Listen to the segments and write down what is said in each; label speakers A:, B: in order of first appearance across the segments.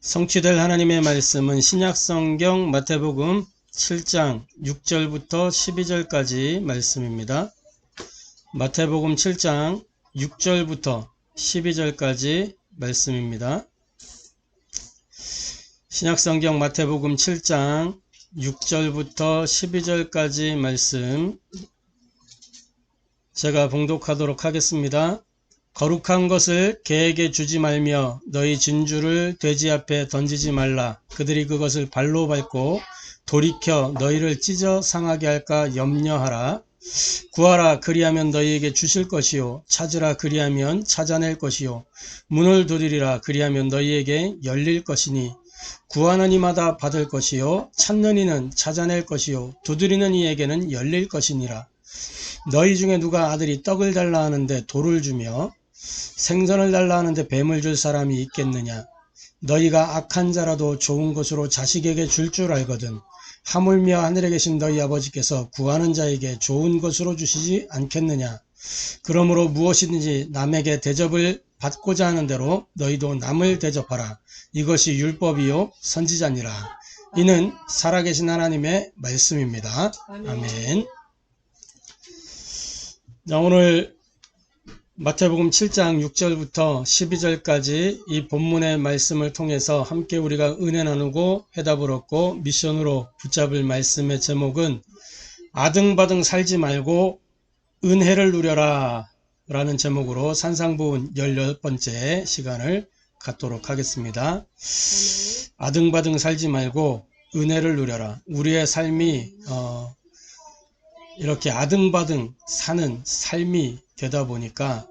A: 성취될 하나님의 말씀은 신약성경 마태복음 7장 6절부터 12절까지 말씀입니다. 마태복음 7장 6절부터 12절까지 말씀입니다. 신약성경 마태복음 7장 6절부터 12절까지 말씀 제가 봉독하도록 하겠습니다. 거룩한 것을 개에게 주지 말며 너희 진주를 돼지 앞에 던지지 말라. 그들이 그것을 발로 밟고 돌이켜 너희를 찢어 상하게 할까 염려하라. 구하라, 그리하면 너희에게 주실 것이요. 찾으라, 그리하면 찾아낼 것이요. 문을 두드리라, 그리하면 너희에게 열릴 것이니 구하는 이마다 받을 것이요. 찾는 이는 찾아낼 것이요. 두드리는 이에게는 열릴 것이니라. 너희 중에 누가 아들이 떡을 달라 하는데 돌을 주며 생선을 달라 하는데 뱀을 줄 사람이 있겠느냐? 너희가 악한 자라도 좋은 것으로 자식에게 줄 줄 알거든. 하물며 하늘에 계신 너희 아버지께서 구하는 자에게 좋은 것으로 주시지 않겠느냐? 그러므로 무엇이든지 남에게 대접을 받고자 하는 대로 너희도 남을 대접하라. 이것이 율법이요 선지자니라. 이는 살아계신 하나님의 말씀입니다. 아멘. 자, 오늘 마태복음 7장 6절부터 12절까지 이 본문의 말씀을 통해서 함께 우리가 은혜 나누고 해답을 얻고 미션으로 붙잡을 말씀의 제목은 아등바등 살지 말고 은혜를 누려라 라는 제목으로 산상부훈 18번째 시간을 갖도록 하겠습니다. 아등바등 살지 말고 은혜를 누려라. 우리의 삶이 이렇게 아등바등 사는 삶이 되다 보니까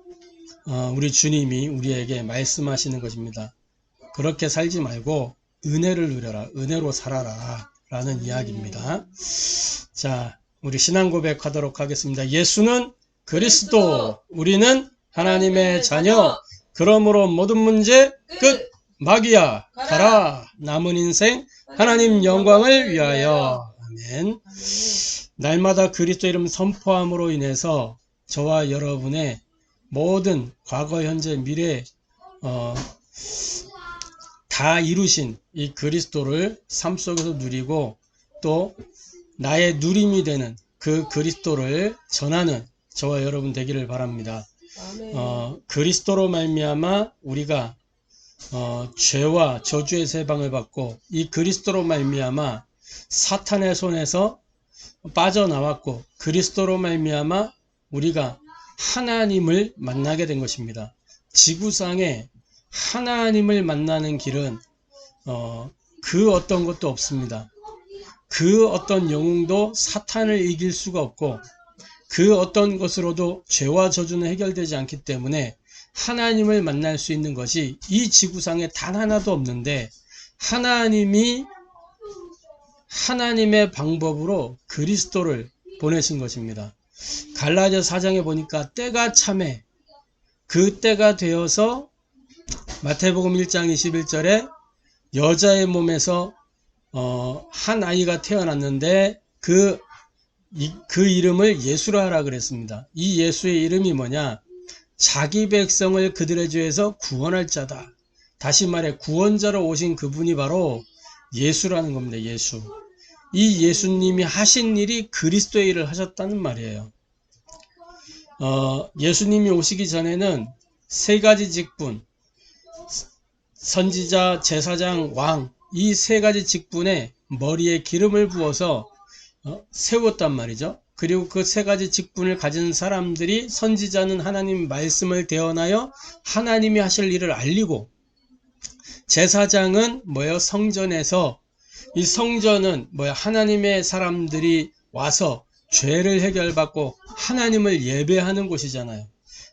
A: 우리 주님이 우리에게 말씀하시는 것입니다. 그렇게 살지 말고 은혜를 누려라. 은혜로 살아라 라는 이야기입니다. 자, 우리 신앙 고백하도록 하겠습니다. 예수는 그리스도, 우리는 하나님의 자녀. 그러므로 모든 문제 끝. 마귀야 가라. 남은 인생 하나님 영광을 위하여. 아멘. 날마다 그리스도 이름 선포함으로 인해서 저와 여러분의 모든 과거, 현재, 미래 다 이루신 이 그리스도를 삶 속에서 누리고 또 나의 누림이 되는 그 그리스도를 전하는 저와 여러분 되기를 바랍니다. 그리스도로 말미암아 우리가 죄와 저주의 해방을 받고 이 그리스도로 말미암아 사탄의 손에서 빠져나왔고 그리스도로 말미암아 우리가 하나님을 만나게 된 것입니다. 지구상에 하나님을 만나는 길은 그 어떤 것도 없습니다. 그 어떤 영웅도 사탄을 이길 수가 없고 그 어떤 것으로도 죄와 저주는 해결되지 않기 때문에 하나님을 만날 수 있는 것이 이 지구상에 단 하나도 없는데 하나님이 하나님의 방법으로 그리스도를 보내신 것입니다. 갈라디아 4장에 보니까 때가 참에 그 때가 되어서 마태복음 1장 21절에 여자의 몸에서 한 아이가 태어났는데 그 이름을 예수라 하라 그랬습니다. 이 예수의 이름이 뭐냐? 자기 백성을 그들의 죄에서 구원할 자다. 다시 말해 구원자로 오신 그분이 바로 예수라는 겁니다. 예수. 이 예수님이 하신 일이 그리스도의 일을 하셨다는 말이에요. 예수님이 오시기 전에는 세 가지 직분, 선지자, 제사장, 왕, 이 세 가지 직분에 머리에 기름을 부어서 세웠단 말이죠. 그리고 그 세 가지 직분을 가진 사람들이 선지자는 하나님 말씀을 대언하여 하나님이 하실 일을 알리고 제사장은 성전에서 이 성전은 하나님의 사람들이 와서 죄를 해결받고 하나님을 예배하는 곳이잖아요.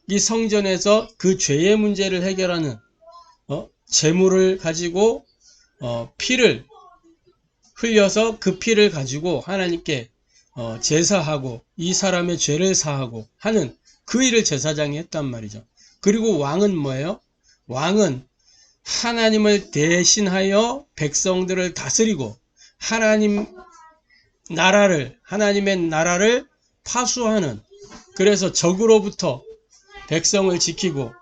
A: 이 성전에서 그 죄의 문제를 해결하는 제물을 가지고 피를 흘려서 그 피를 가지고 하나님께 제사하고 이 사람의 죄를 사하고 하는 그 일을 제사장이 했단 말이죠. 그리고 왕은 뭐예요? 왕은 하나님을 대신하여 백성들을 다스리고 하나님의 나라를 파수하는, 그래서 적으로부터 백성을 지키고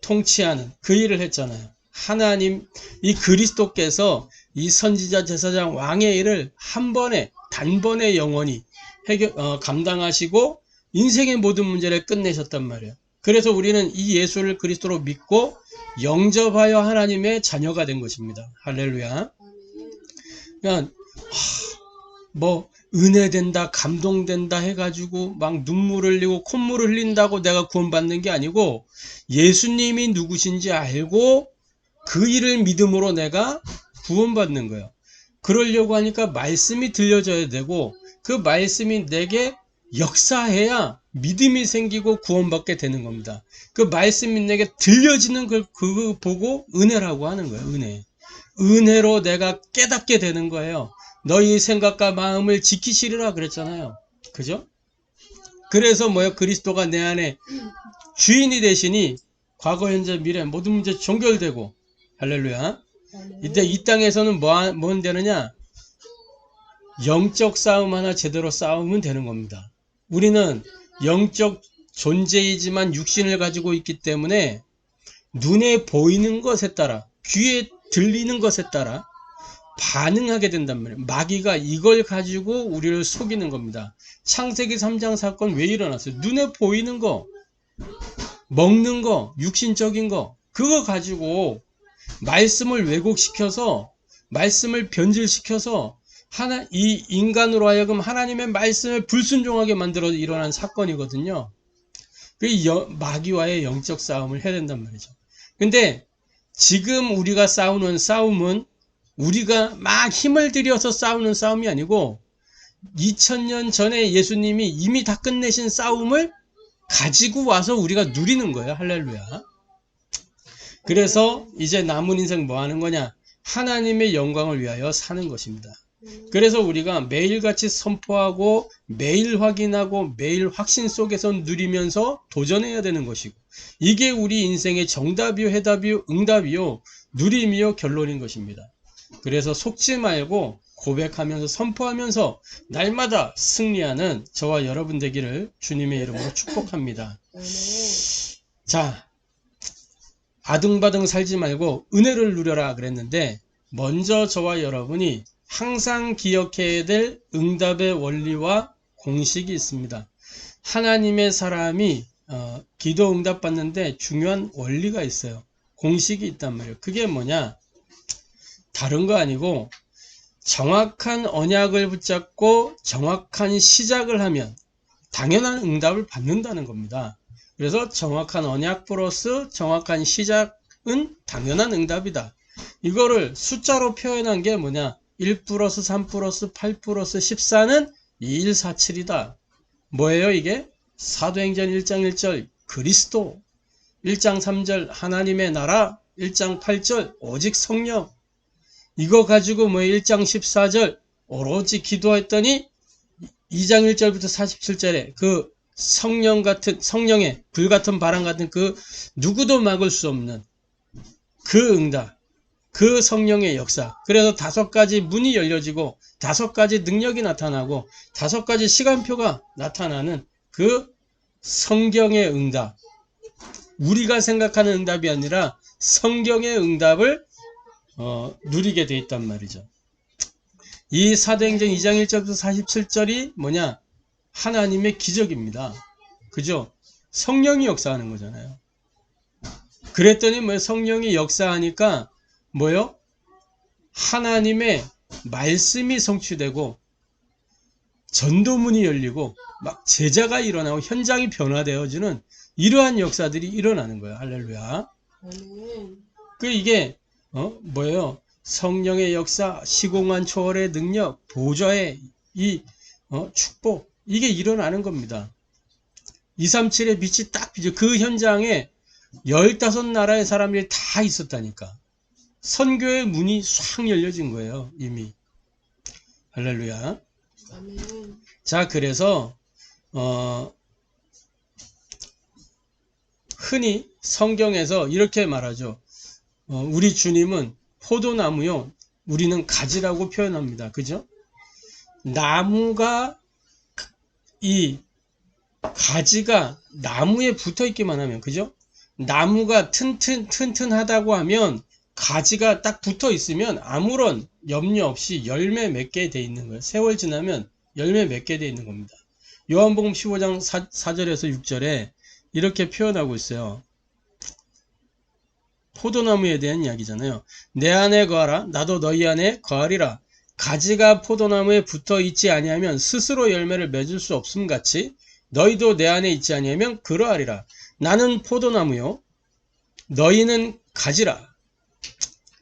A: 통치하는 그 일을 했잖아요. 하나님, 이 그리스도께서 이 선지자, 제사장, 왕의 일을 한 번에, 단번에 영원히 감당하시고 인생의 모든 문제를 끝내셨단 말이에요. 그래서 우리는 이 예수를 그리스도로 믿고 영접하여 하나님의 자녀가 된 것입니다. 할렐루야. 그냥 뭐 은혜된다, 감동된다 해가지고 막 눈물 흘리고 콧물 흘린다고 내가 구원받는 게 아니고 예수님이 누구신지 알고 그 일을 믿음으로 내가 구원받는 거예요. 그러려고 하니까 말씀이 들려져야 되고 그 말씀이 내게 역사해야 믿음이 생기고 구원받게 되는 겁니다. 그 말씀이 내게 들려지는 걸 그거 보고 은혜라고 하는 거예요. 은혜. 은혜로 내가 깨닫게 되는 거예요. 너희 생각과 마음을 지키시리라 그랬잖아요. 그죠? 그래서 뭐요? 그리스도가 내 안에 주인이 되시니 과거, 현재, 미래 모든 문제 종결되고 할렐루야. 이때 이 땅에서는 뭔 되느냐? 영적 싸움 하나 제대로 싸우면 되는 겁니다. 우리는 영적 존재이지만 육신을 가지고 있기 때문에 눈에 보이는 것에 따라 귀에 들리는 것에 따라 반응하게 된단 말이에요. 마귀가 이걸 가지고 우리를 속이는 겁니다. 창세기 3장 사건 왜 일어났어요? 눈에 보이는 거, 먹는 거, 육신적인 거 그거 가지고 말씀을 왜곡시켜서 말씀을 변질시켜서 이 인간으로 하여금 하나님의 말씀에 불순종하게 만들어 일어난 사건이거든요. 그 마귀와의 영적 싸움을 해야 된단 말이죠. 근데 지금 우리가 싸우는 싸움은 우리가 막 힘을 들여서 싸우는 싸움이 아니고 2000년 전에 예수님이 이미 다 끝내신 싸움을 가지고 와서 우리가 누리는 거예요. 할렐루야. 그래서 이제 남은 인생 뭐 하는 거냐? 하나님의 영광을 위하여 사는 것입니다. 그래서 우리가 매일같이 선포하고 매일 확인하고 매일 확신 속에서 누리면서 도전해야 되는 것이고 이게 우리 인생의 정답이요, 해답이요, 응답이요, 누림이요, 결론인 것입니다. 그래서 속지 말고 고백하면서 선포하면서 날마다 승리하는 저와 여러분 되기를 주님의 이름으로 축복합니다. 자, 아등바등 살지 말고 은혜를 누려라 그랬는데 먼저 저와 여러분이 항상 기억해야 될 응답의 원리와 공식이 있습니다. 하나님의 사람이 기도 응답 받는데 중요한 원리가 있어요. 공식이 있단 말이에요. 그게 뭐냐? 다른 거 아니고 정확한 언약을 붙잡고 정확한 시작을 하면 당연한 응답을 받는다는 겁니다. 그래서 정확한 언약 플러스 정확한 시작은 당연한 응답이다. 이거를 숫자로 표현한 게 뭐냐? 1 플러스 3 플러스 8 플러스 14는 2147이다. 뭐예요 이게? 사도행전 1장 1절 그리스도, 1장 3절 하나님의 나라, 1장 8절 오직 성령. 이거 가지고 1장 14절 오로지 기도했더니 2장 1절부터 47절에 그 성령의 불같은 바람 같은 그 누구도 막을 수 없는 그 응답, 그 성령의 역사. 그래서 5가지 문이 열려지고 5가지 능력이 나타나고 5가지 시간표가 나타나는 그 성경의 응답. 우리가 생각하는 응답이 아니라 성경의 응답을 누리게 돼 있단 말이죠. 이 사도행전 2장 1절부터 47절이 뭐냐? 하나님의 기적입니다. 그죠? 성령이 역사하는 거잖아요. 그랬더니 성령이 역사하니까 뭐요? 하나님의 말씀이 성취되고 전도문이 열리고 막 제자가 일어나고 현장이 변화되어지는 이러한 역사들이 일어나는 거예요. 할렐루야. 이게 뭐예요? 성령의 역사, 시공간 초월의 능력, 보좌의 이 축복, 이게 일어나는 겁니다. 237의 빛이 딱 비죠. 그 현장에 15나라의 사람들이 다 있었다니까. 선교의 문이 싹 열려진 거예요. 이미. 할렐루야. 자, 그래서 흔히 성경에서 이렇게 말하죠. 우리 주님은 포도나무요, 우리는 가지라고 표현합니다. 그죠? 나무가 이 가지가 나무에 붙어 있기만 하면, 그죠? 나무가 튼튼하다고 하면 가지가 딱 붙어 있으면 아무런 염려 없이 열매 맺게 돼 있는 거예요. 세월 지나면 열매 맺게 돼 있는 겁니다. 요한복음 15장 4절에서 6절에 이렇게 표현하고 있어요. 포도나무에 대한 이야기잖아요. 내 안에 거하라 나도 너희 안에 거하리라. 가지가 포도나무에 붙어 있지 아니하면 스스로 열매를 맺을 수 없음 같이 너희도 내 안에 있지 아니하면 그러하리라. 나는 포도나무요 너희는 가지라.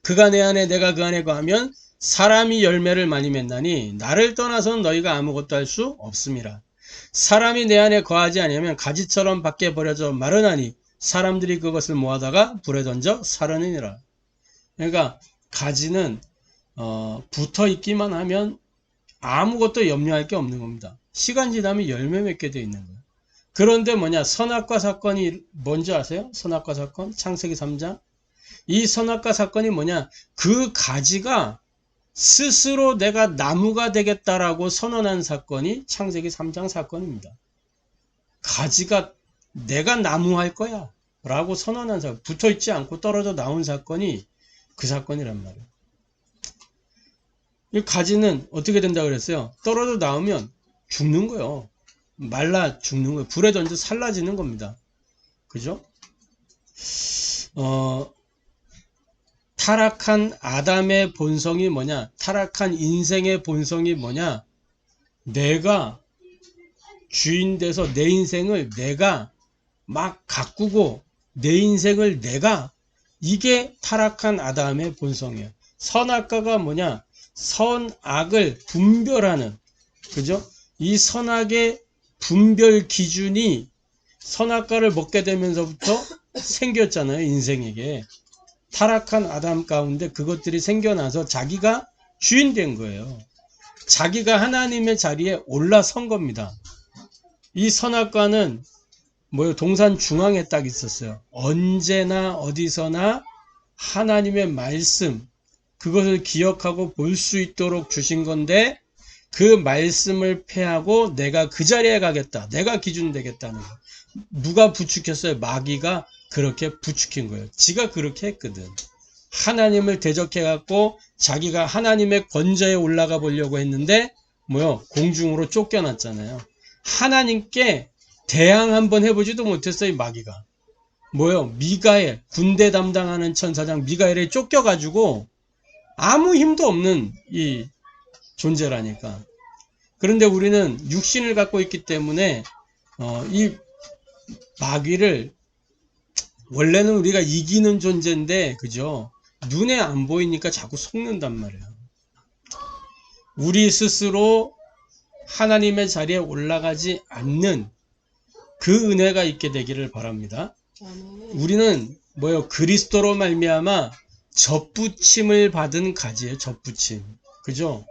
A: 그가 내 안에 내가 그 안에 거하면 사람이 열매를 많이 맺나니 나를 떠나서는 너희가 아무것도 할 수 없음이라. 사람이 내 안에 거하지 아니하면 가지처럼 밖에 버려져 마르나니 사람들이 그것을 모아다가 불에 던져 사르느니라. 그러니까 가지는 붙어 있기만 하면 아무것도 염려할 게 없는 겁니다. 시간 지나면 열매 맺게 돼 있는 거예요. 그런데 뭐냐, 선악과 사건이 뭔지 아세요? 선악과 사건, 창세기 3장. 이 선악과 사건이 뭐냐, 그 가지가 스스로 내가 나무가 되겠다라고 선언한 사건이 창세기 3장 사건입니다. 가지가 내가 나무 할 거야 라고 선언한 사건, 붙어있지 않고 떨어져 나온 사건이 그 사건이란 말이에요. 이 가지는 어떻게 된다고 그랬어요? 떨어져 나오면 죽는 거예요. 말라 죽는 거예요. 불에 던져 살라지는 겁니다. 그죠? 타락한 아담의 본성이 뭐냐? 타락한 인생의 본성이 뭐냐? 내가 주인 돼서 내 인생을 내가 막 가꾸고 내 인생을 내가, 이게 타락한 아담의 본성이에요. 선악과가 뭐냐? 선악을 분별하는, 그죠? 이 선악의 분별 기준이 선악과를 먹게 되면서부터 생겼잖아요, 인생에게. 타락한 아담 가운데 그것들이 생겨나서 자기가 주인 된 거예요. 자기가 하나님의 자리에 올라선 겁니다. 이 선악과는 뭐요? 동산 중앙에 딱 있었어요. 언제나 어디서나 하나님의 말씀, 그것을 기억하고 볼 수 있도록 주신 건데, 그 말씀을 폐하고 내가 그 자리에 가겠다, 내가 기준 되겠다는 거. 누가 부추겼어요? 마귀가 그렇게 부추긴 거예요. 지가 그렇게 했거든. 하나님을 대적해 갖고 자기가 하나님의 권좌에 올라가 보려고 했는데 뭐요? 공중으로 쫓겨났잖아요. 하나님께 대항 한번 해보지도 못했어요, 이 마귀가. 뭐요? 미가엘, 군대 담당하는 천사장 미가엘에 쫓겨가지고 아무 힘도 없는 이 존재라니까. 그런데 우리는 육신을 갖고 있기 때문에 이 마귀를 원래는 우리가 이기는 존재인데, 그죠? 눈에 안 보이니까 자꾸 속는단 말이에요. 우리 스스로 하나님의 자리에 올라가지 않는 그 은혜가 있게 되기를 바랍니다. 우리는 뭐요? 그리스도로 말미암아 접붙임을 받은 가지예요. 접붙임. 그죠?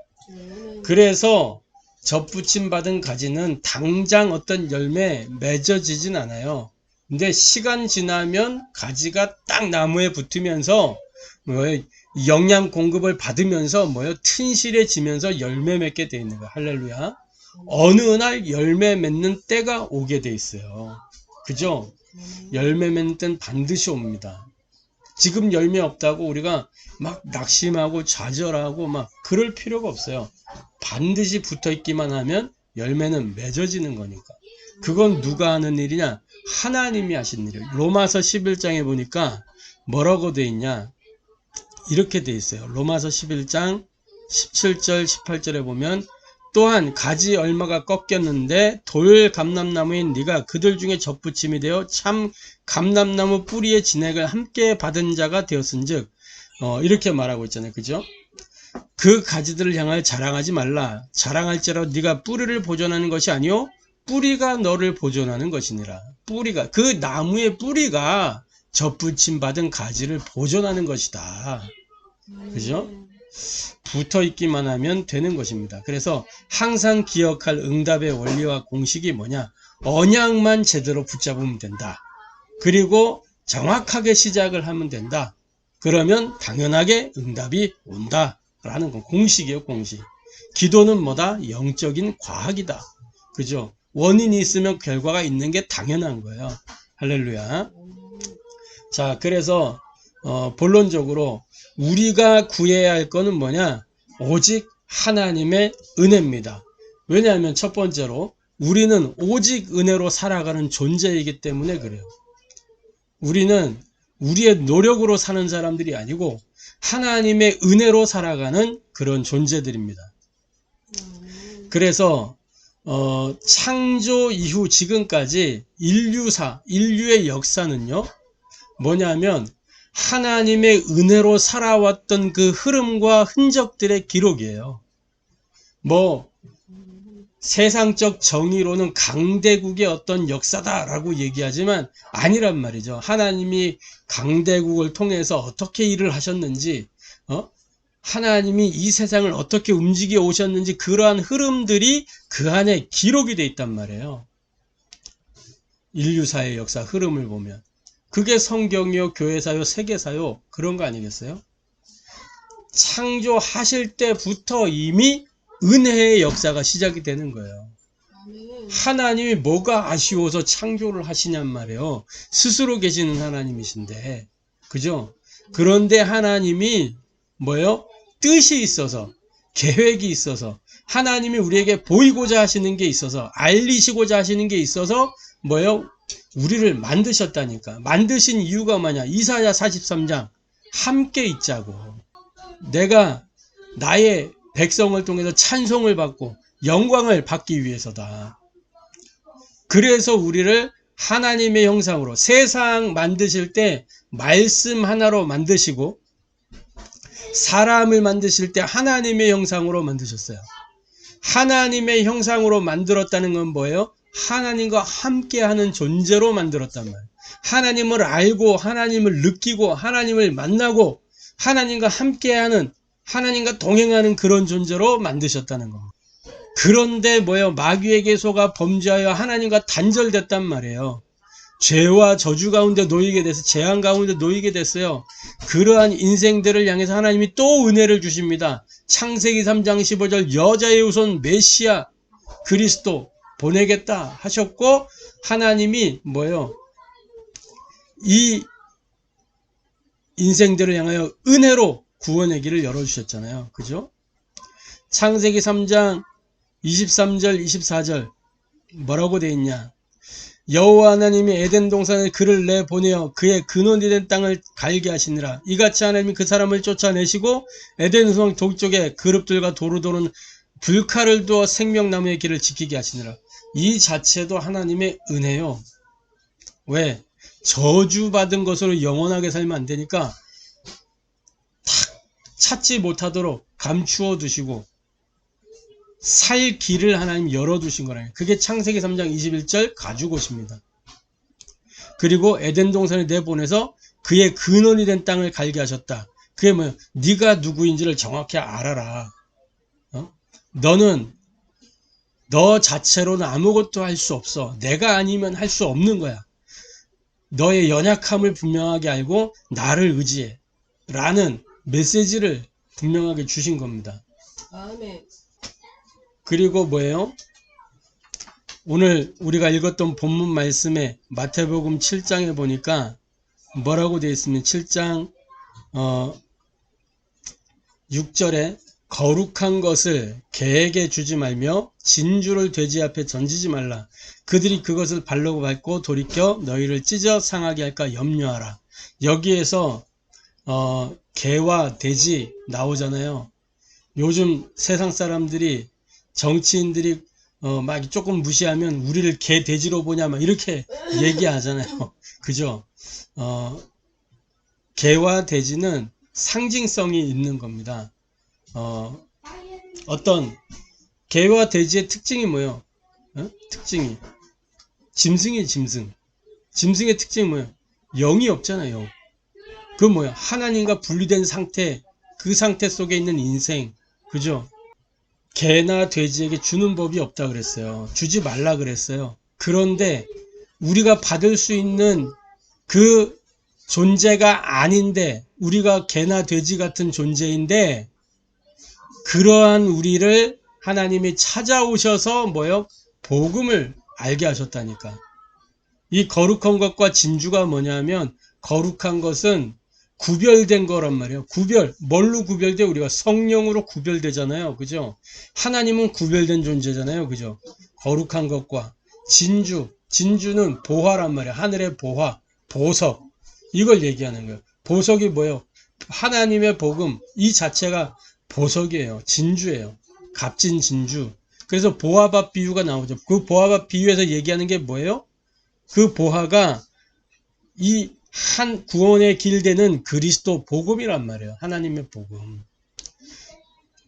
A: 그래서 접붙임 받은 가지는 당장 어떤 열매 맺어지진 않아요. 근데 시간 지나면 가지가 딱 나무에 붙으면서 뭐요? 영양 공급을 받으면서 뭐요? 튼실해지면서 열매 맺게 돼 있는 거예요. 할렐루야. 어느 날 열매 맺는 때가 오게 돼 있어요. 그죠? 열매 맺는 때는 반드시 옵니다. 지금 열매 없다고 우리가 막 낙심하고 좌절하고 막 그럴 필요가 없어요. 반드시 붙어 있기만 하면 열매는 맺어지는 거니까. 그건 누가 하는 일이냐? 하나님이 하신 일이에요. 로마서 11장에 보니까 뭐라고 돼 있냐? 이렇게 돼 있어요. 로마서 11장 17절 18절에 보면, 또한 가지 얼마가 꺾였는데 돌 감람나무인 네가 그들 중에 접붙임이 되어 참 감람나무 뿌리의 진액을 함께 받은 자가 되었은즉, 이렇게 말하고 있잖아요. 그죠? 그 가지들을 향하여 자랑하지 말라. 자랑할지라도 네가 뿌리를 보존하는 것이 아니요 뿌리가 너를 보존하는 것이니라. 뿌리가, 그 나무의 뿌리가 접붙임 받은 가지를 보존하는 것이다. 그죠? 붙어 있기만 하면 되는 것입니다. 그래서 항상 기억할 응답의 원리와 공식이 뭐냐? 언약만 제대로 붙잡으면 된다. 그리고 정확하게 시작을 하면 된다. 그러면 당연하게 응답이 온다 라는 건 공식이에요. 공식. 기도는 뭐다? 영적인 과학이다. 그죠? 원인이 있으면 결과가 있는 게 당연한 거예요. 할렐루야. 자, 그래서 본론적으로 우리가 구해야 할 거는 뭐냐? 오직 하나님의 은혜입니다. 왜냐하면 첫 번째로 우리는 오직 은혜로 살아가는 존재이기 때문에 그래요. 우리는 우리의 노력으로 사는 사람들이 아니고 하나님의 은혜로 살아가는 그런 존재들입니다. 그래서 창조 이후 지금까지 인류의 역사는요, 뭐냐면 하나님의 은혜로 살아왔던 그 흐름과 흔적들의 기록이에요. 뭐 세상적 정의로는 강대국의 어떤 역사다라고 얘기하지만 아니란 말이죠. 하나님이 강대국을 통해서 어떻게 일을 하셨는지, 하나님이 이 세상을 어떻게 움직여 오셨는지 그러한 흐름들이 그 안에 기록이 돼 있단 말이에요. 인류사의 역사 흐름을 보면. 그게 성경이요, 교회사요, 세계사요, 그런 거 아니겠어요? 창조하실 때부터 이미 은혜의 역사가 시작이 되는 거예요. 하나님이 뭐가 아쉬워서 창조를 하시냔 말이에요. 스스로 계시는 하나님이신데. 그죠? 그런데 하나님이 뭐예요? 뜻이 있어서, 계획이 있어서, 하나님이 우리에게 보이고자 하시는 게 있어서, 알리시고자 하시는 게 있어서 뭐예요? 우리를 만드셨다니까. 만드신 이유가 뭐냐? 이사야 43장 함께 있자고. 내가 나의 백성을 통해서 찬송을 받고 영광을 받기 위해서다. 그래서 우리를 하나님의 형상으로, 세상 만드실 때 말씀 하나로 만드시고 사람을 만드실 때 하나님의 형상으로 만드셨어요. 하나님의 형상으로 만들었다는 건 뭐예요? 하나님과 함께하는 존재로 만들었단 말이에요. 하나님을 알고 하나님을 느끼고 하나님을 만나고 하나님과 함께하는, 하나님과 동행하는 그런 존재로 만드셨다는 거. 그런데 뭐예요? 마귀에게 속아 범죄하여 하나님과 단절됐단 말이에요. 죄와 저주 가운데 놓이게 돼서, 재앙 가운데 놓이게 됐어요. 그러한 인생들을 향해서 하나님이 또 은혜를 주십니다. 창세기 3장 15절 여자의 후손 메시아 그리스도 보내겠다 하셨고, 하나님이 뭐예요? 이 인생들을 향하여 은혜로 구원의 길을 열어주셨잖아요. 그죠? 창세기 3장 23절 24절 뭐라고 되어 있냐? 여호와 하나님이 에덴 동산에 그를 내보내어 그의 근원이 된 땅을 갈게 하시니라. 이같이 하나님이 그 사람을 쫓아내시고 에덴 수성 동쪽에 그룹들과 도로 도는 불칼을 두어 생명나무의 길을 지키게 하시니라. 이 자체도 하나님의 은혜요. 왜? 저주받은 것으로 영원하게 살면 안 되니까 탁 찾지 못하도록 감추어 두시고 살 길을 하나님 열어두신 거라요. 그게 창세기 3장 21절 가죽옷입니다. 그리고 에덴 동산에 내보내서 그의 근원이 된 땅을 갈게 하셨다. 그게 뭐예요? 네가 누구인지를 정확히 알아라. 너는 너 자체로는 아무것도 할 수 없어. 내가 아니면 할 수 없는 거야. 너의 연약함을 분명하게 알고 나를 의지해 라는 메시지를 분명하게 주신 겁니다.
B: 아멘.
A: 그리고 뭐예요? 오늘 우리가 읽었던 본문 말씀에 마태복음 7장에 보니까 뭐라고 되어 있으면 7장 6절에 거룩한 것을 개에게 주지 말며 진주를 돼지 앞에 던지지 말라. 그들이 그것을 발로 밟고 돌이켜 너희를 찢어 상하게 할까 염려하라. 여기에서 개와 돼지 나오잖아요. 요즘 세상 사람들이, 정치인들이 막 조금 무시하면 우리를 개 돼지로 보냐 막 이렇게 얘기하잖아요. 그죠? 개와 돼지는 상징성이 있는 겁니다. 어떤 개와 돼지의 특징이 뭐예요? 특징이 짐승이 짐승. 짐승의 특징이 뭐예요? 영이 없잖아요. 그 뭐야? 하나님과 분리된 상태, 그 상태 속에 있는 인생. 그죠? 개나 돼지에게 주는 법이 없다 그랬어요. 주지 말라 그랬어요. 그런데 우리가 받을 수 있는 그 존재가 아닌데, 우리가 개나 돼지 같은 존재인데, 그러한 우리를 하나님이 찾아오셔서 뭐요? 복음을 알게 하셨다니까. 이 거룩한 것과 진주가 뭐냐면, 거룩한 것은 구별된 거란 말이에요. 뭘로 구별돼? 우리가 성령으로 구별되잖아요. 그죠? 하나님은 구별된 존재잖아요. 그죠? 거룩한 것과 진주는 보화란 말이에요. 하늘의 보화, 보석. 이걸 얘기하는 거예요. 보석이 뭐예요? 하나님의 복음, 이 자체가 보석이에요. 진주예요. 값진 진주. 그래서 보화밥 비유가 나오죠. 그 보화밥 비유에서 얘기하는 게 뭐예요? 그 보화가 이 한 구원의 길 되는 그리스도 복음이란 말이에요. 하나님의 복음.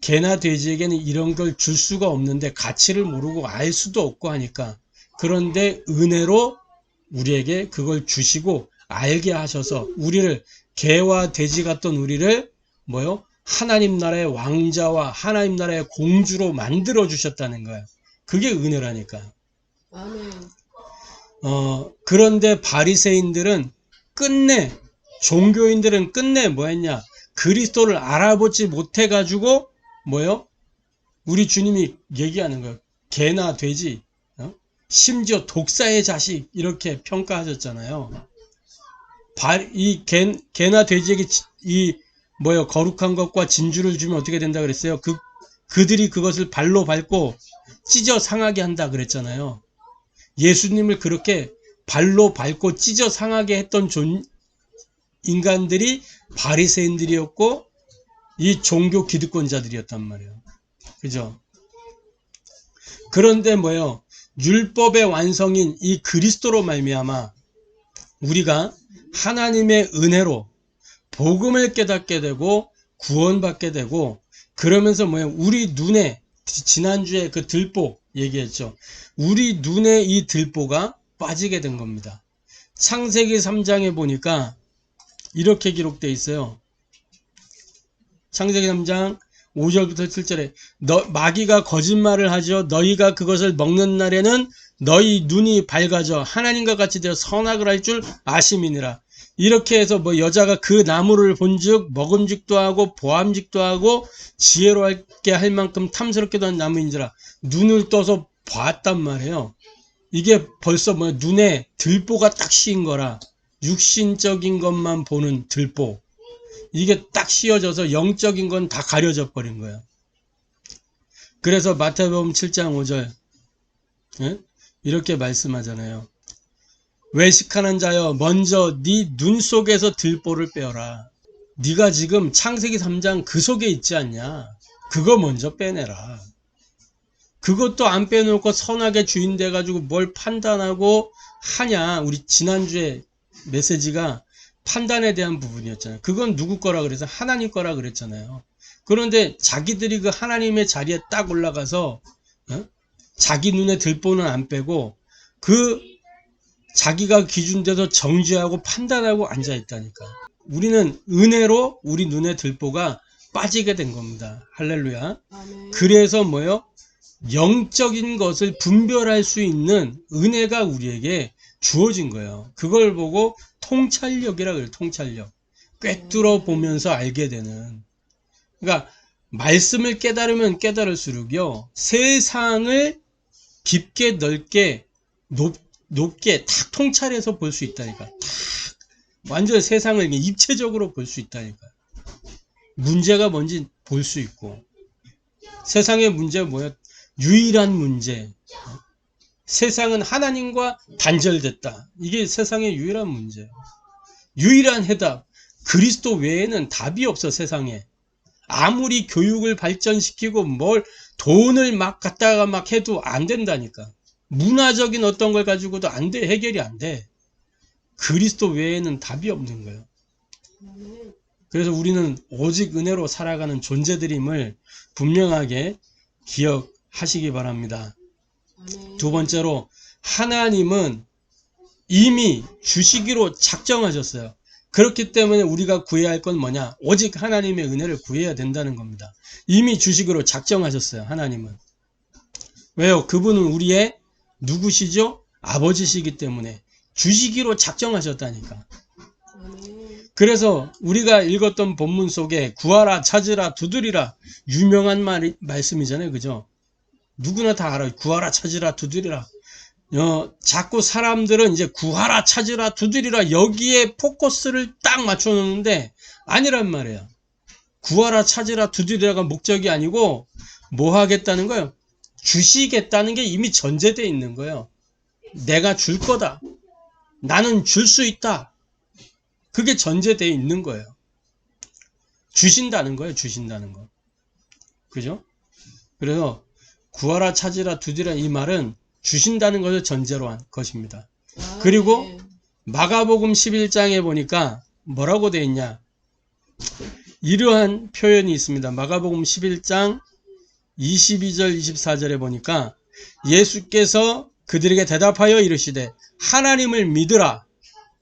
A: 개나 돼지에게는 이런 걸 줄 수가 없는데 가치를 모르고 알 수도 없고 하니까, 그런데 은혜로 우리에게 그걸 주시고 알게 하셔서 우리를, 개와 돼지 같던 우리를 뭐요? 하나님 나라의 왕자와 하나님 나라의 공주로 만들어 주셨다는 거예요. 그게 은혜라니까.
B: 아멘.
A: 그런데 바리새인들은 끝내, 종교인들은 끝내 뭐 했냐? 그리스도를 알아보지 못해 가지고 뭐요? 우리 주님이 얘기하는 거예요. 개나 돼지, 심지어 독사의 자식, 이렇게 평가하셨잖아요. 개나 돼지에게 거룩한 것과 진주를 주면 어떻게 된다 그랬어요? 그들이 그것을 발로 밟고 찢어 상하게 한다 그랬잖아요. 예수님을 그렇게 발로 밟고 찢어 상하게 했던 인간들이 바리새인들이었고 이 종교 기득권자들이었단 말이에요. 그죠? 그런데 뭐예요? 율법의 완성인 이 그리스도로 말미암아 우리가 하나님의 은혜로 복음을 깨닫게 되고 구원받게 되고, 그러면서 뭐예요? 우리 눈에, 지난주에 그 들보 얘기했죠. 우리 눈에 이 들보가 빠지게 된 겁니다. 창세기 3장에 보니까 이렇게 기록되어 있어요. 창세기 3장 5절부터 7절에 마귀가 거짓말을 하죠. 너희가 그것을 먹는 날에는 너희 눈이 밝아져 하나님과 같이 되어 선악을 할 줄 아심이니라. 이렇게 해서 여자가 그 나무를 본즉 먹음직도 하고 보암직도 하고 지혜롭게 할 만큼 탐스럽게도 한 나무인지라. 눈을 떠서 봤단 말이에요. 이게 벌써 눈에 들보가 딱 씌인 거라. 육신적인 것만 보는 들보. 이게 딱 씌어져서 영적인 건 다 가려져 버린 거예요. 그래서 마태복음 7장 5절 이렇게 말씀하잖아요. 외식하는 자여, 먼저 네 눈 속에서 들보를 빼어라. 네가 지금 창세기 3장 그 속에 있지 않냐? 그거 먼저 빼내라. 그것도 안 빼놓고 선악의 주인 돼가지고 뭘 판단하고 하냐? 우리 지난주에 메시지가 판단에 대한 부분이었잖아요. 그건 누구 거라 그래서 하나님 거라 그랬잖아요. 그런데 자기들이 그 하나님의 자리에 딱 올라가서 자기 눈에 들보는 안 빼고 그 자기가 기준돼서 정죄하고 판단하고 앉아있다니까. 우리는 은혜로 우리 눈에 들보가 빠지게 된 겁니다. 할렐루야.
B: 아멘.
A: 그래서 영적인 것을 분별할 수 있는 은혜가 우리에게 주어진 거예요. 그걸 보고 통찰력이라 그래요. 통찰력. 꿰뚫어 보면서 알게 되는. 그러니까 말씀을 깨달으면 깨달을수록요, 세상을 깊게 넓게 높게 탁 통찰해서 볼 수 있다니까. 탁 완전 세상을 입체적으로 볼 수 있다니까. 문제가 뭔지 볼 수 있고, 세상의 문제가 뭐야? 유일한 문제. 세상은 하나님과 단절됐다. 이게 세상의 유일한 문제예요. 유일한 해답. 그리스도 외에는 답이 없어, 세상에. 아무리 교육을 발전시키고 돈을 갖다가 해도 안 된다니까. 문화적인 어떤 걸 가지고도 안 돼. 해결이 안 돼. 그리스도 외에는 답이 없는 거예요. 그래서 우리는 오직 은혜로 살아가는 존재들임을 분명하게 기억하시기 바랍니다. 두 번째로, 하나님은 이미 주시기로 작정하셨어요. 그렇기 때문에 우리가 구해야 할 건 뭐냐? 오직 하나님의 은혜를 구해야 된다는 겁니다. 이미 주시기로 작정하셨어요. 하나님은. 왜요? 그분은 우리의 누구시죠? 아버지시기 때문에 주시기로 작정하셨다니까. 그래서 우리가 읽었던 본문 속에 구하라, 찾으라, 두드리라, 유명한 말씀이잖아요. 그죠? 누구나 다 알아요. 구하라, 찾으라, 두드리라. 자꾸 사람들은 이제 구하라, 찾으라, 두드리라 여기에 포커스를 딱 맞춰 놓는데 아니란 말이에요. 구하라, 찾으라, 두드리라가 목적이 아니고 뭐 하겠다는 거예요? 주시겠다는 게 이미 전제되어 있는 거예요. 내가 줄 거다. 나는 줄 수 있다. 그게 전제되어 있는 거예요. 주신다는 거예요. 주신다는 거. 그죠? 그래서 구하라, 찾으라, 두드리라 이 말은 주신다는 것을 전제로 한 것입니다. 그리고
B: 네.
A: 마가복음 11장에 보니까 뭐라고 되어 있냐? 이러한 표현이 있습니다. 마가복음 11장 22절 24절에 보니까 예수께서 그들에게 대답하여 이르시되 하나님을 믿으라.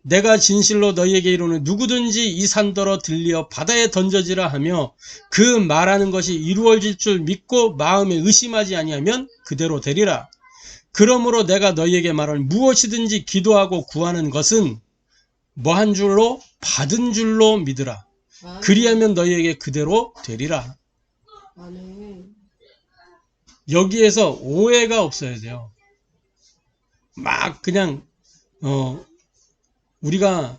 A: 내가 진실로 너희에게 이르노니 누구든지 이 산더러 들리어 바다에 던져지라 하며 그 말하는 것이 이루어질 줄 믿고 마음에 의심하지 아니하면 그대로 되리라. 그러므로 내가 너희에게 말하는 무엇이든지 기도하고 구하는 것은 뭐 한 줄로? 받은 줄로 믿으라. 그리하면 너희에게 그대로 되리라. 여기에서 오해가 없어야 돼요. 막 그냥 우리가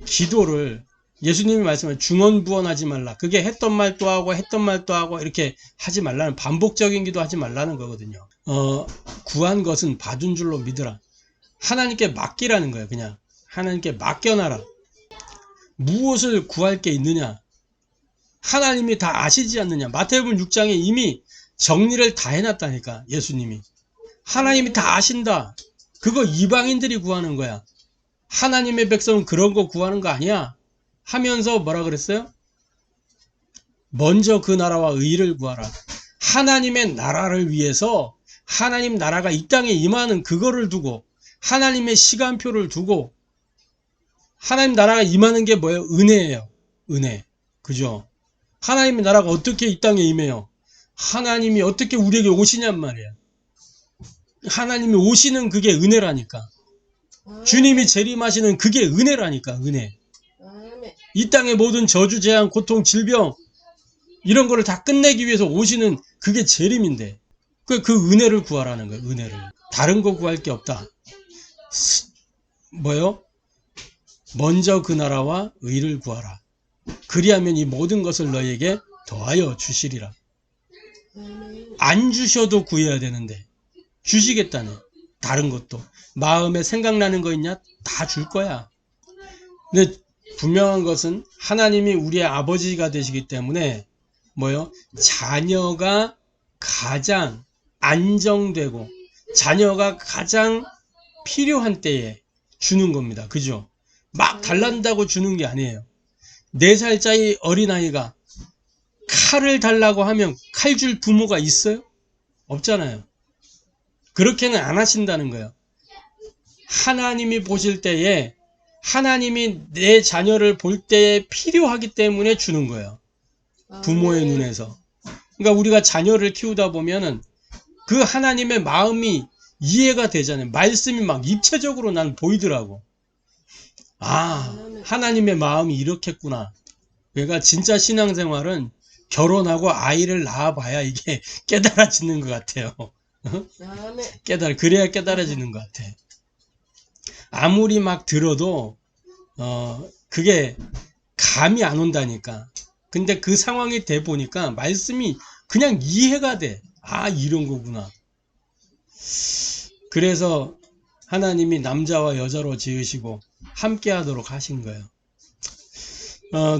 A: 기도를 예수님이 말씀하신 중언부언하지 말라. 그게 했던 말도 하고 했던 말도 하고 이렇게 하지 말라는, 반복적인 기도 하지 말라는 거거든요. 구한 것은 받은 줄로 믿으라. 하나님께 맡기라는 거예요. 그냥 하나님께 맡겨놔라. 무엇을 구할 게 있느냐? 하나님이 다 아시지 않느냐? 마태복음 6장에 이미 정리를 다 해놨다니까. 예수님이 하나님이 다 아신다. 그거 이방인들이 구하는 거야. 하나님의 백성은 그런 거 구하는 거 아니야 하면서 뭐라 그랬어요? 먼저 그 나라와 의를 구하라. 하나님의 나라를 위해서, 하나님 나라가 이 땅에 임하는 그거를 두고, 하나님의 시간표를 두고, 하나님 나라가 임하는 게 뭐예요? 은혜예요. 은혜. 그죠? 하나님의 나라가 어떻게 이 땅에 임해요? 하나님이 어떻게 우리에게 오시냔 말이에요. 하나님이 오시는 그게 은혜라니까. 주님이 재림하시는 그게 은혜라니까. 은혜. 이 땅의 모든 저주, 재앙, 고통, 질병 이런 거를 다 끝내기 위해서 오시는 그게 재림인데 그 은혜를 구하라는 거예요. 은혜를. 다른 거 구할 게 없다. 뭐요? 먼저 그 나라와 의를 구하라. 그리하면 이 모든 것을 너희에게 더하여 주시리라. 안 주셔도 구해야 되는데 주시겠다네. 다른 것도. 마음에 생각나는 거 있냐? 다 줄 거야. 근데 분명한 것은 하나님이 우리의 아버지가 되시기 때문에 뭐요? 자녀가 가장 안정되고 자녀가 가장 필요한 때에 주는 겁니다. 그죠? 막 달란다고 주는 게 아니에요. 4살짜리 어린아이가 칼을 달라고 하면 칼 줄 부모가 있어요? 없잖아요. 그렇게는 안 하신다는 거예요. 하나님이 보실 때에, 하나님이 내 자녀를 볼 때에 필요하기 때문에 주는 거예요. 부모의 눈에서. 그러니까 우리가 자녀를 키우다 보면은 그 하나님의 마음이 이해가 되잖아요. 말씀이 막 입체적으로 난 보이더라고. 아, 하나님의 마음이 이렇겠구나. 그러니까 진짜 신앙생활은 결혼하고 아이를 낳아봐야 이게 깨달아지는 것 같아요. 그래야 깨달아지는 것 같아. 아무리 막 들어도 그게 감이 안 온다니까. 근데 그 상황이 돼 보니까 말씀이 그냥 이해가 돼. 아, 이런 거구나. 그래서 하나님이 남자와 여자로 지으시고 함께 하도록 하신 거예요.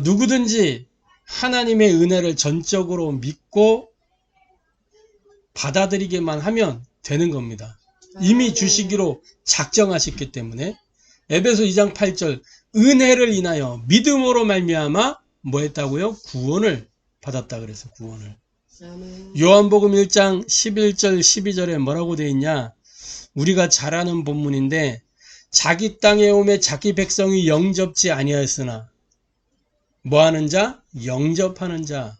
A: 누구든지 하나님의 은혜를 전적으로 믿고 받아들이기만 하면 되는 겁니다. 이미 주시기로 작정하셨기 때문에. 에베소 2장 8절 은혜를 인하여 믿음으로 말미암아 뭐 했다고요? 구원을 받았다 그래서 구원을. 요한복음 1장 11절 12절에 뭐라고 되어 있냐? 우리가 잘 아는 본문인데 자기 땅에 오매 자기 백성이 영접지 아니하였으나 뭐하는 자? 영접하는 자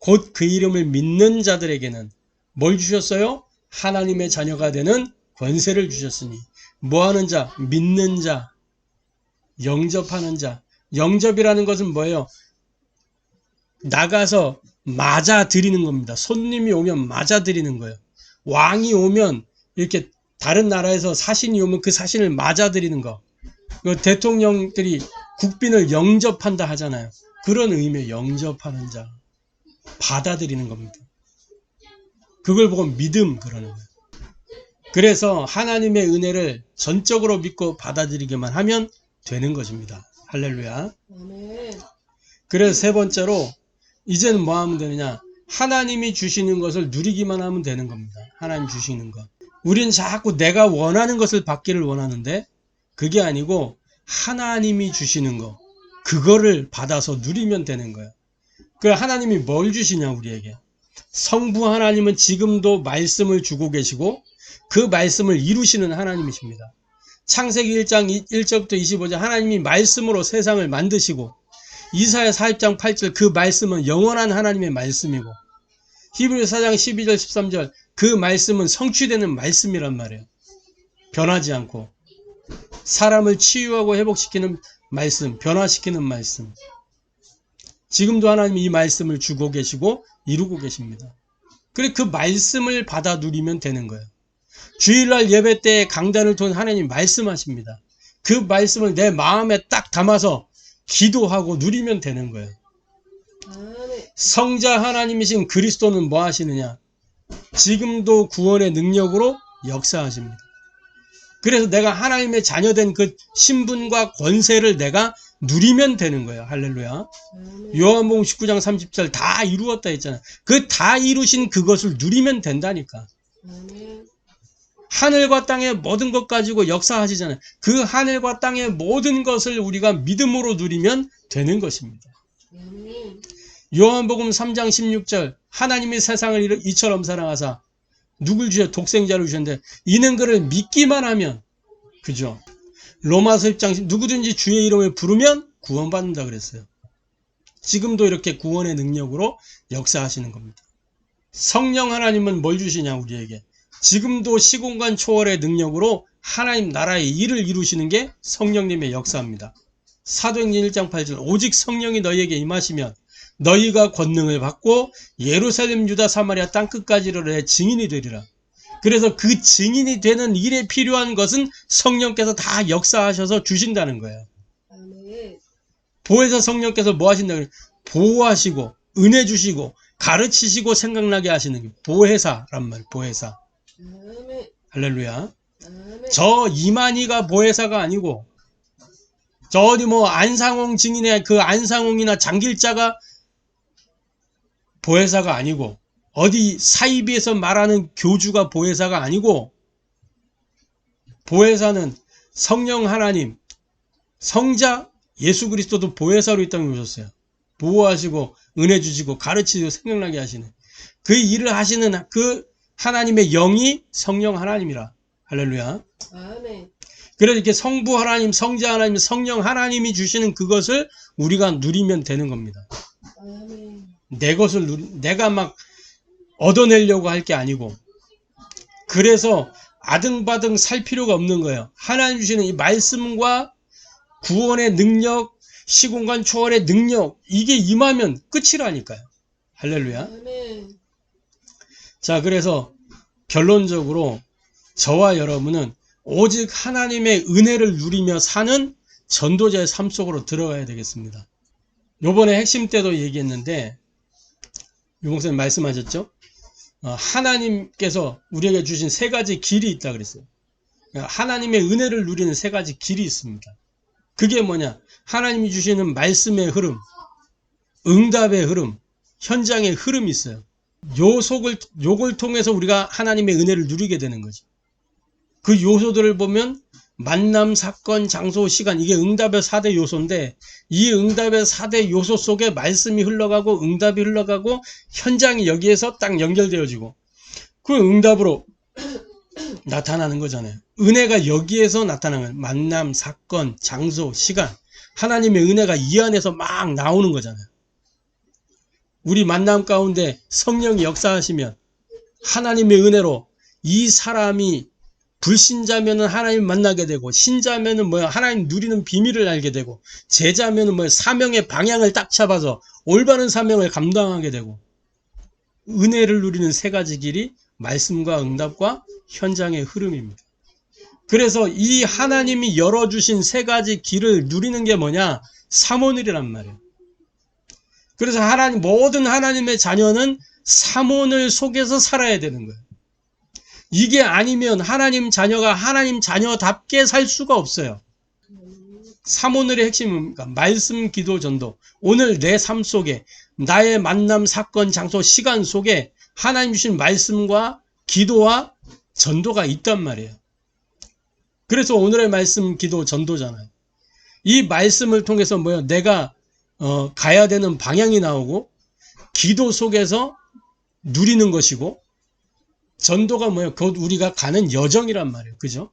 A: 곧 그 이름을 믿는 자들에게는 뭘 주셨어요? 하나님의 자녀가 되는 권세를 주셨으니. 뭐하는 자? 믿는 자, 영접하는 자. 영접이라는 것은 뭐예요? 나가서 맞아 드리는 겁니다. 손님이 오면 맞아 드리는 거예요. 왕이 오면 이렇게 다른 나라에서 사신이 오면 그 사신을 맞아들이는 거. 대통령들이 국빈을 영접한다 하잖아요. 그런 의미의 영접하는 자. 받아들이는 겁니다. 그걸 보고 믿음 그러는 거예요. 그래서 하나님의 은혜를 전적으로 믿고 받아들이기만 하면 되는 것입니다. 할렐루야. 그래서 세 번째로 이제는 뭐 하면 되느냐? 하나님이 주시는 것을 누리기만 하면 되는 겁니다. 하나님 주시는 것. 우리는 자꾸 내가 원하는 것을 받기를 원하는데 그게 아니고 하나님이 주시는 거. 그거를 받아서 누리면 되는 거예요. 그 하나님이 뭘 주시냐 우리에게. 성부 하나님은 지금도 말씀을 주고 계시고 그 말씀을 이루시는 하나님이십니다. 창세기 1장 1절부터 25절 하나님이 말씀으로 세상을 만드시고 이사야 40장 8절 그 말씀은 영원한 하나님의 말씀이고 히브리서 4장 12절 13절 그 말씀은 성취되는 말씀이란 말이에요. 변하지 않고 사람을 치유하고 회복시키는 말씀, 변화시키는 말씀. 지금도 하나님이 이 말씀을 주고 계시고 이루고 계십니다. 그래 그 말씀을 받아 누리면 되는 거예요. 주일날 예배 때 강단을 통해 하나님 말씀하십니다. 그 말씀을 내 마음에 딱 담아서 기도하고 누리면 되는 거예요. 성자 하나님이신 그리스도는 뭐 하시느냐? 지금도 구원의 능력으로 역사하십니다. 그래서 내가 하나님의 자녀된 그 신분과 권세를 내가 누리면 되는 거예요. 할렐루야. 요한복음 19장 30절 다 이루었다 했잖아요. 그 다 이루신 그것을 누리면 된다니까. 하늘과 땅의 모든 것 가지고 역사하시잖아요. 그 하늘과 땅의 모든 것을 우리가 믿음으로 누리면 되는 것입니다. 요한복음 3장 16절 하나님이 세상을 이처럼 사랑하사 누굴 주셔? 독생자를 주셨는데 이는 그를 믿기만 하면 그죠? 로마서 10장 누구든지 주의 이름을 부르면 구원받는다 그랬어요. 지금도 이렇게 구원의 능력으로 역사하시는 겁니다. 성령 하나님은 뭘 주시냐 우리에게? 지금도 시공간 초월의 능력으로 하나님 나라의 일을 이루시는 게 성령님의 역사입니다. 사도행전 1장 8절 오직 성령이 너희에게 임하시면 너희가 권능을 받고 예루살렘 유다 사마리아 땅끝까지 이르러 증인이 되리라. 그래서 그 증인이 되는 일에 필요한 것은 성령께서 다 역사하셔서 주신다는 거예요. 보혜사 성령께서 뭐 하신다고 그래요? 보호하시고 은혜 주시고 가르치시고 생각나게 하시는 게 보혜사란 말. 보혜사. 할렐루야. 저 이만희가 보혜사가 아니고 저 어디 뭐 안상홍 증인의 그 안상홍이나 장길자가 보혜사가 아니고 어디 사이비에서 말하는 교주가 보혜사가 아니고 보혜사는 성령 하나님 성자 예수 그리스도도 보혜사로 이 땅에 오셨어요. 보호하시고 은혜 주시고 가르치시고 생각나게 하시는 그 일을 하시는 그 하나님의 영이 성령 하나님이라. 할렐루야. 아멘. 그래서 이렇게 성부 하나님, 성자 하나님, 성령 하나님이 주시는 그것을 우리가 누리면 되는 겁니다. 아멘. 내 것을 내가 막 얻어내려고 할 게 아니고 그래서 아등바등 살 필요가 없는 거예요. 하나님 주시는 이 말씀과 구원의 능력, 시공간 초월의 능력 이게 임하면 끝이라니까요. 할렐루야. 아멘. 자, 그래서 결론적으로 저와 여러분은 오직 하나님의 은혜를 누리며 사는 전도자의 삶 속으로 들어가야 되겠습니다. 요번에 핵심 때도 얘기했는데 유목사님 말씀하셨죠? 하나님께서 우리에게 주신 세 가지 길이 있다 그랬어요. 하나님의 은혜를 누리는 세 가지 길이 있습니다. 그게 뭐냐? 하나님이 주시는 말씀의 흐름, 응답의 흐름, 현장의 흐름이 있어요. 요걸 통해서 우리가 하나님의 은혜를 누리게 되는 거죠. 그 요소들을 보면 만남, 사건, 장소, 시간 이게 응답의 4대 요소인데 이 응답의 4대 요소 속에 말씀이 흘러가고 응답이 흘러가고 현장이 여기에서 딱 연결되어지고 그 응답으로 나타나는 거잖아요. 은혜가 여기에서 나타나는 거예요. 만남, 사건, 장소, 시간 하나님의 은혜가 이 안에서 막 나오는 거잖아요. 우리 만남 가운데 성령이 역사하시면 하나님의 은혜로 이 사람이 불신자면은 하나님 만나게 되고 신자면은 뭐야 하나님 누리는 비밀을 알게 되고 제자면은 뭐야 사명의 방향을 딱 잡아서 올바른 사명을 감당하게 되고 은혜를 누리는 세 가지 길이 말씀과 응답과 현장의 흐름입니다. 그래서 이 하나님이 열어주신 세 가지 길을 누리는 게 뭐냐? 삼오늘이란 말이에요. 그래서 모든 하나님의 자녀는 삼오늘 속에서 살아야 되는 거예요. 이게 아니면 하나님 자녀가 하나님 자녀답게 살 수가 없어요. 삼오늘의 핵심은 뭡니까? 말씀, 기도, 전도. 오늘 내 삶 속에 나의 만남, 사건, 장소, 시간 속에 하나님 주신 말씀과 기도와 전도가 있단 말이에요. 그래서 오늘의 말씀, 기도, 전도잖아요. 이 말씀을 통해서 내가 가야 되는 방향이 나오고, 기도 속에서 누리는 것이고, 전도가 그것 우리가 가는 여정이란 말이에요. 그죠?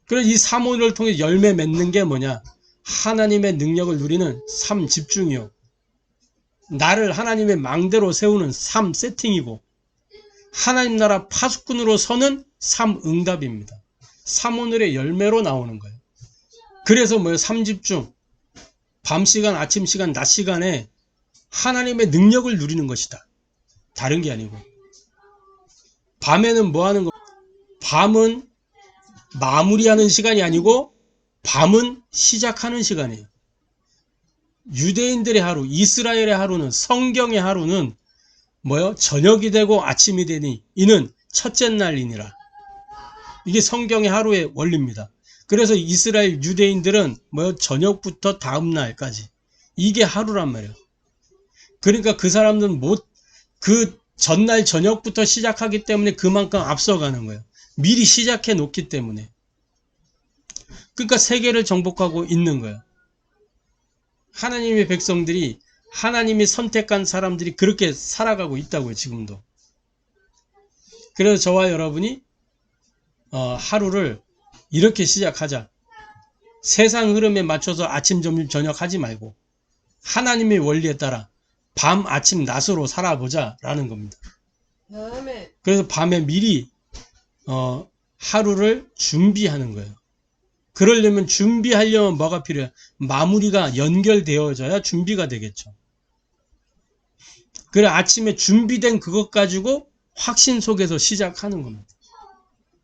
A: 그래서 이 삼오늘을 통해 열매 맺는 게 뭐냐? 하나님의 능력을 누리는 삶 집중이요. 나를 하나님의 망대로 세우는 삶 세팅이고, 하나님 나라 파수꾼으로 서는 삶 응답입니다. 삼오늘의 열매로 나오는 거예요. 그래서 삶 집중, 밤 시간, 아침 시간, 낮 시간에 하나님의 능력을 누리는 것이다. 다른 게 아니고. 밤에는 뭐 하는 거? 밤은 마무리하는 시간이 아니고 밤은 시작하는 시간이에요. 유대인들의 하루, 이스라엘의 하루는, 성경의 하루는 저녁이 되고 아침이 되니 이는 첫째 날이니라. 이게 성경의 하루의 원리입니다. 그래서 이스라엘 유대인들은 저녁부터 다음 날까지 이게 하루란 말이에요. 그러니까 그 사람들은 그 전날 저녁부터 시작하기 때문에 그만큼 앞서가는 거예요. 미리 시작해 놓기 때문에. 그러니까 세계를 정복하고 있는 거예요. 하나님의 백성들이, 하나님이 선택한 사람들이 그렇게 살아가고 있다고요. 지금도. 그래서 저와 여러분이 하루를 이렇게 시작하자. 세상 흐름에 맞춰서 아침, 점심, 저녁 하지 말고 하나님의 원리에 따라 밤, 아침, 낮으로 살아보자 라는 겁니다. 그래서 밤에 미리 하루를 준비하는 거예요. 그러려면 준비하려면 뭐가 필요해요? 마무리가 연결되어져야 준비가 되겠죠. 그래 아침에 준비된 그것 가지고 확신 속에서 시작하는 겁니다.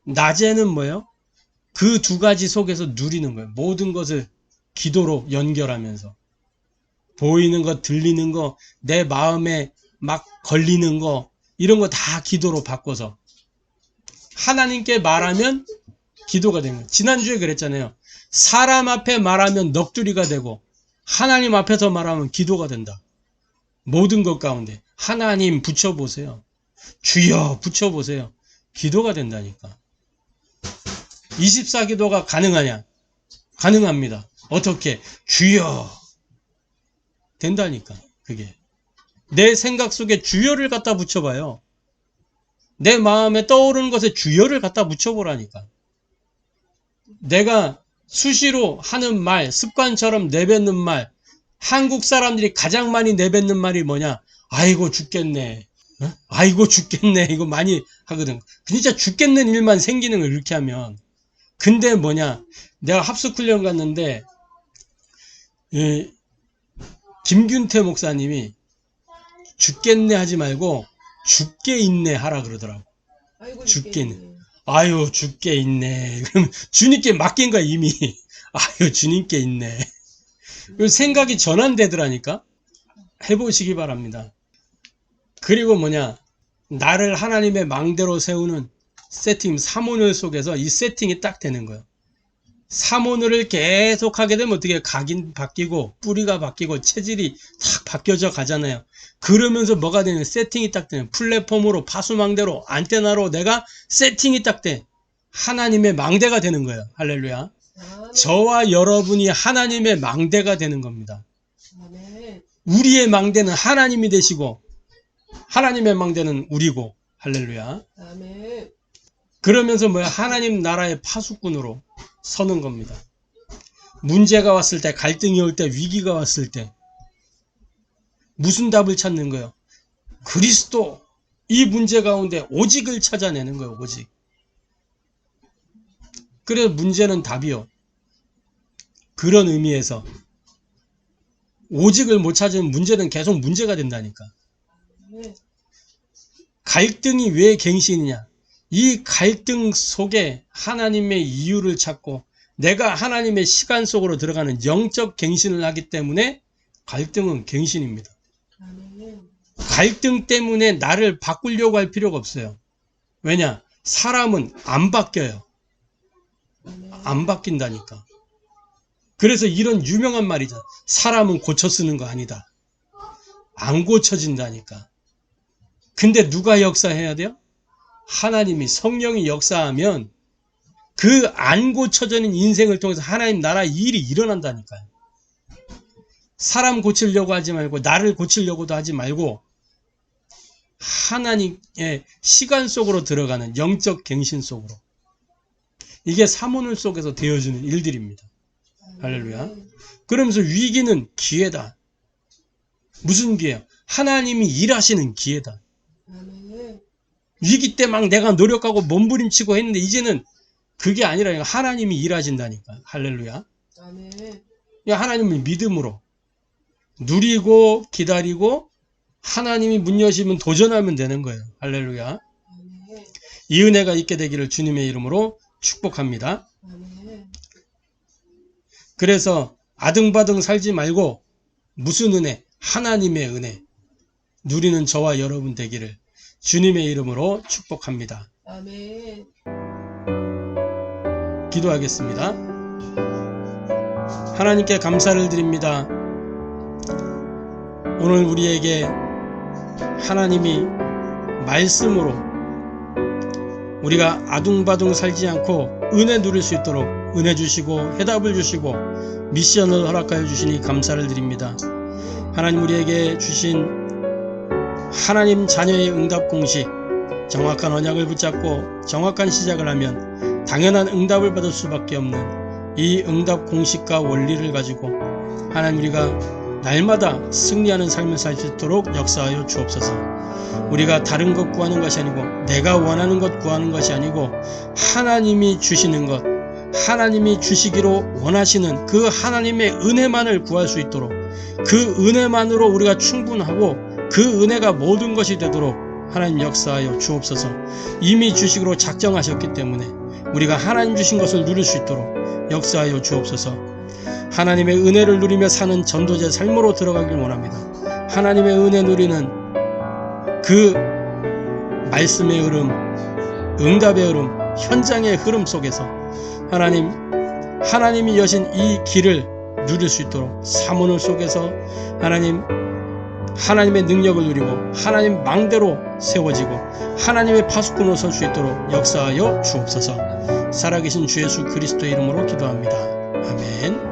A: 낮에는 그 두 가지 속에서 누리는 거예요. 모든 것을 기도로 연결하면서. 보이는 거, 들리는 거, 내 마음에 막 걸리는 거, 이런 거 다 기도로 바꿔서 하나님께 말하면 기도가 되는 거예요. 지난주에 그랬잖아요. 사람 앞에 말하면 넋두리가 되고 하나님 앞에서 말하면 기도가 된다. 모든 것 가운데 하나님 붙여보세요. 주여 붙여보세요. 기도가 된다니까. 24기도가 가능하냐? 가능합니다. 어떻게? 주여. 된다니까. 그게 내 생각 속에 주여를 갖다 붙여봐요. 내 마음에 떠오르는 것에 주여를 갖다 붙여보라니까. 내가 수시로 하는 말, 습관처럼 내뱉는 말, 한국 사람들이 가장 많이 내뱉는 말이 뭐냐? 아이고 죽겠네. 아이고 죽겠네. 이거 많이 하거든. 진짜 죽겠는 일만 생기는 걸 이렇게 하면. 근데 내가 합숙훈련 갔는데 김균태 목사님이 죽겠네 하지 말고 죽게 있네 하라 그러더라고. 아이고 죽게 있네. 아유 죽게 있네. 그럼 주님께 맡긴 거야 이미. 아유 주님께 있네. 생각이 전환되더라니까. 해보시기 바랍니다. 그리고 나를 하나님의 망대로 세우는 세팅, 삼오늘 속에서 이 세팅이 딱 되는 거예요. 삼오늘을 계속 하게 되면 어떻게 각인 바뀌고 뿌리가 바뀌고 체질이 탁 바뀌어져 가잖아요. 그러면서 뭐가 되는 세팅이 딱 되는 플랫폼으로 파수망대로 안테나로 내가 세팅이 딱 돼. 하나님의 망대가 되는 거예요. 할렐루야. 저와 여러분이 하나님의 망대가 되는 겁니다. 우리의 망대는 하나님이 되시고 하나님의 망대는 우리고. 할렐루야. 그러면서 하나님 나라의 파수꾼으로 서는 겁니다. 문제가 왔을 때, 갈등이 올 때, 위기가 왔을 때 무슨 답을 찾는 거예요? 그리스도. 이 문제 가운데 오직을 찾아내는 거예요. 오직. 그래서 문제는 답이요. 그런 의미에서 오직을 못 찾으면 문제는 계속 문제가 된다니까. 갈등이 왜 갱신이냐? 이 갈등 속에 하나님의 이유를 찾고 내가 하나님의 시간 속으로 들어가는 영적 갱신을 하기 때문에 갈등은 갱신입니다. 갈등 때문에 나를 바꾸려고 할 필요가 없어요. 왜냐? 사람은 안 바뀌어요. 안 바뀐다니까. 그래서 이런 유명한 말이죠. 사람은 고쳐 쓰는 거 아니다. 안 고쳐진다니까. 근데 누가 역사해야 돼요? 하나님이, 성령이 역사하면 그 안 고쳐지는 인생을 통해서 하나님 나라 일이 일어난다니까요. 사람 고치려고 하지 말고 나를 고치려고도 하지 말고 하나님의 시간 속으로 들어가는 영적 갱신 속으로. 이게 사모늘 속에서 되어주는 일들입니다. 할렐루야. 그러면서 위기는 기회다. 무슨 기회요? 하나님이 일하시는 기회다. 위기 때 막 내가 노력하고 몸부림치고 했는데 이제는 그게 아니라 하나님이 일하신다니까. 할렐루야. 하나님을 믿음으로 누리고 기다리고 하나님이 문 여시면 도전하면 되는 거예요. 할렐루야. 이 은혜가 있게 되기를 주님의 이름으로 축복합니다. 그래서 아등바등 살지 말고 무슨 은혜? 하나님의 은혜 누리는 저와 여러분 되기를 주님의 이름으로 축복합니다.
B: 아멘.
A: 기도하겠습니다. 하나님께 감사를 드립니다. 오늘 우리에게 하나님이 말씀으로 우리가 아둥바둥 살지 않고 은혜 누릴 수 있도록 은혜 주시고 해답을 주시고 미션을 허락하여 주시니 감사를 드립니다. 하나님 우리에게 주신 하나님 자녀의 응답 공식, 정확한 언약을 붙잡고 정확한 시작을 하면 당연한 응답을 받을 수밖에 없는 이 응답 공식과 원리를 가지고 하나님 우리가 날마다 승리하는 삶을 살 수 있도록 역사하여 주옵소서. 우리가 다른 것 구하는 것이 아니고 내가 원하는 것 구하는 것이 아니고 하나님이 주시는 것, 하나님이 주시기로 원하시는 그 하나님의 은혜만을 구할 수 있도록 그 은혜만으로 우리가 충분하고 그 은혜가 모든 것이 되도록 하나님 역사하여 주옵소서. 이미 주시기로 작정하셨기 때문에 우리가 하나님 주신 것을 누릴 수 있도록 역사하여 주옵소서. 하나님의 은혜를 누리며 사는 전도자의 삶으로 들어가길 원합니다. 하나님의 은혜 누리는 그 말씀의 흐름, 응답의 흐름, 현장의 흐름 속에서 하나님이 여신 이 길을 누릴 수 있도록 사모늘 속에서 하나님의 능력을 누리고 하나님 망대로 세워지고 하나님의 파수꾼으로 설 수 있도록 역사하여 주옵소서. 살아계신 주 예수 그리스도의 이름으로 기도합니다. 아멘.